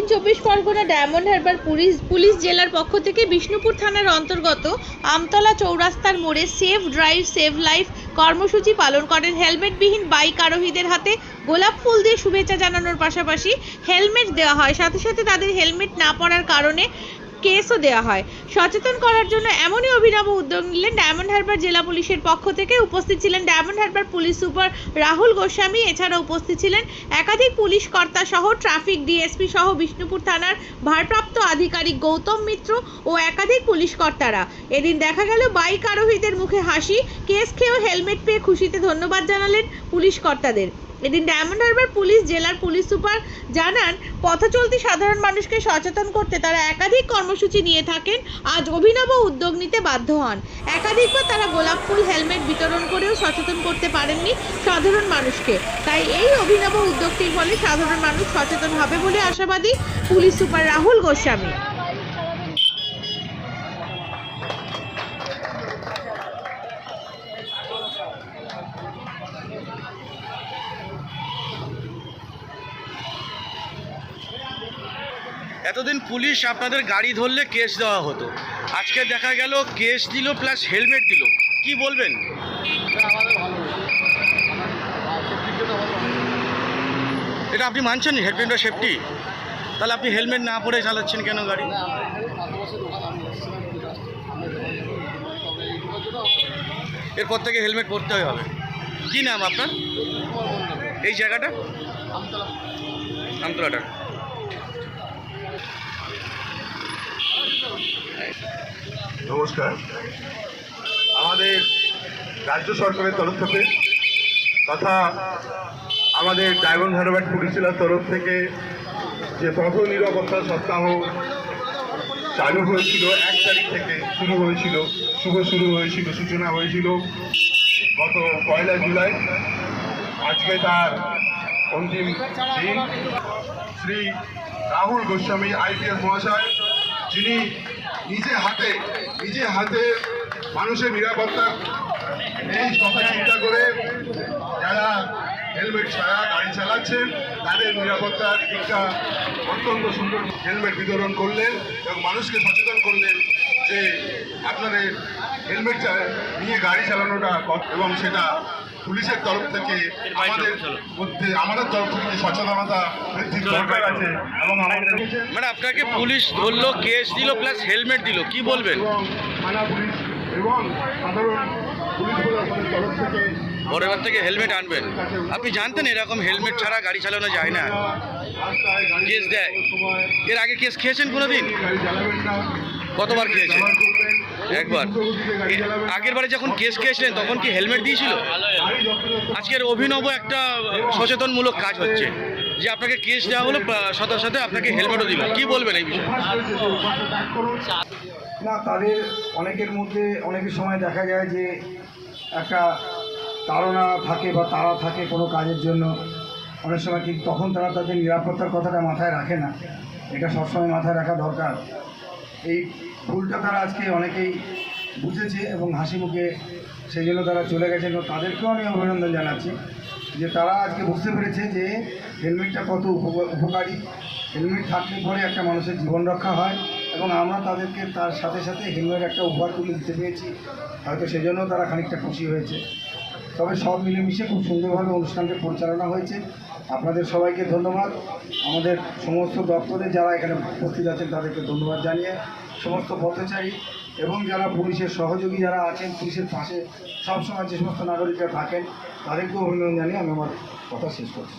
দক্ষিণ চব্বিশ Pargana diamond Harbour police জেলার পক্ষ থেকে বিষ্ণুপুর থানার অন্তর্গত আমতলা চৌরাস্তার মোড়ে সেফ ড্রাইভ সেভ লাইফ কর্মসূচি পালন করেন। হেলমেটবিহীন বাইক আরোহীদের হাতে গোলাপ ফুল দিয়ে শুভেচ্ছা জানানোর পাশাপাশি হেলমেট দেওয়া হয়, সাথে সাথে তাদের হেলমেট না পরার কারণে কেসও দেওয়া হয়। সচেতন করার জন্য এমনই অভিনব উদ্যোগ নিলেন ডায়মন্ড হারবার জেলা পুলিশের পক্ষ থেকে। উপস্থিত ছিলেন diamond Harbour police super Rahul Goswami, এছাড়া উপস্থিত ছিলেন একাধিক পুলিশ কর্তা সহ ট্রাফিক ডিএসপি সহ বিষ্ণুপুর থানার ভারপ্রাপ্ত আধিকারিক গৌতম মিত্র ও একাধিক পুলিশ কর্তারা। এদিন দেখা গেল বাইক আরোহীদের মুখে হাসি, কেস খেয়েও হেলমেট পেয়ে খুশিতে ধন্যবাদ জানালেন পুলিশ কর্তাদের। এদিন ডায়মন্ড হারবার জেলার পুলিশ সুপার জানান, পথচলতি সাধারণ মানুষকে সচেতন করতে তারা একাধিক কর্মসূচি নিয়ে থাকেন। আজ অভিনব উদ্যোগ নিতে বাধ্য হন। একাধিকবার তারা গোলাপ ফুল হেলমেট বিতরণ করেও সচেতন করতে পারেননি সাধারণ মানুষকে। তাই এই অভিনব উদ্যোগটির ফলে সাধারণ মানুষ সচেতন হবে বলে আশাবাদী পুলিশ সুপার রাহুল গোস্বামী। এতদিন পুলিশ আপনাদের গাড়ি ধরলে কেস দেওয়া হতো, আজকে দেখা গেল কেস দিল প্লাস হেলমেট দিল, কি বলবেন? এটা আপনি মানছেন হেলমেট বা সেফটি? তাহলে আপনি হেলমেট না পরে চালাচ্ছেন কেন গাড়ি? এরপর থেকে হেলমেট পরতে হবে। কি নাম আপনার? এই জায়গাটা আমতলাটা। নমস্কার। আমাদের রাজ্য সরকারের তরফ থেকে তথা আমাদের ডায়মন্ড হারবার পুলিশ জেলার তরফ থেকে যে পথ নিরাপত্তা সপ্তাহ চালু হয়েছিল, 1 তারিখ থেকে শুরু হয়েছিল, সূচনা হয়েছিল গত 1 জুলাই। আজকে তার অন্তিম দিন। শ্রী রাহুল গোস্বামী আইপিএস মহাশয়, যিনি নিজে হাতে মানুষের নিরাপত্তা এই কথা চিন্তা করে যারা হেলমেট ছাড়া গাড়ি চালাচ্ছেন তাদের নিরাপত্তার একটা অত্যন্ত সুন্দর হেলমেট বিতরণ করলেন এবং মানুষকে সচেতন করলেন যে আপনাদের হেলমেট নিয়ে গাড়ি চালানোটা এবং সেটা পুলিশের তরফ থেকে আমাদের তরফ থেকে সচেতনতা বৃদ্ধির দরকার আছে। এবং আমাদের মানে আপনাকে পুলিশ ধরলো, কেস দিল প্লাস হেলমেট দিল, কি বলবেন? থানা পুলিশ এবং সাধারণ পুলিশ প্রশাসনের তরফ থেকে পরের থেকে হেলমেট আনবেন। আপনি জানতেন এরকম হেলমেট ছাড়া গাড়ি চালানো যায় না, কেস দেয়? এর আগে কেস খেয়েছেন কোনোদিন? কতবার খেয়েছেন? একবার। আগের বারে যখন কেস খেয়েছিলেন তখন কি হেলমেট দিয়েছিল? আজকের অভিনব একটা সচেতনমূলক কাজ হচ্ছে যে আপনাকে কেস দেওয়া হলো, সাথে সাথে আপনাকে হেলমেটও দিল, কি বলবেন এই বিষয়ে? না, তাদের অনেকের মধ্যে অনেকের সময় দেখা যায় যে একটা তাড়না থাকে বা তাড়া থাকে কোনো কাজের জন্য, অনেক সময় কিন্তু তখন তারা তাদের নিরাপত্তার কথাটা মাথায় রাখে না। এটা সবসময় মাথায় রাখা দরকার। এই ভুলটা তারা আজকে অনেকেই বুঝেছে এবং হাসি মুখে সেই জন্য তারা চলে গেছেন। এবং তাদেরকেও আমি অভিনন্দন জানাচ্ছি যে তারা আজকে বুঝতে পেরেছে যে হেলমেটটা কত উপকারী। হেলমেট থাকলে পরে একটা মানুষের জীবন রক্ষা হয় এবং আমরা তাদেরকে তার সাথে সাথে হেলমেট একটা উপহার তুলে দিতে পেরেছি, হয়তো সেজন্য তারা খানিকটা খুশি হয়েছে। তবে সব মিলেমিশে খুব সুন্দরভাবে অনুষ্ঠানটি পরিচালনা হয়েছে। আপনাদের সবাইকে ধন্যবাদ। আমাদের সমস্ত দপ্তরে যারা এখানে উপস্থিত আছেন তাদেরকে ধন্যবাদ জানিয়ে, সমস্ত পথচারী এবং যারা পুলিশের সহযোগী যারা আছেন, পুলিশের পাশে সবসময় যে সমস্ত নাগরিকরা থাকেন তাদেরকেও অভিনন্দন জানিয়ে আমি আমার কথা শেষ করছি।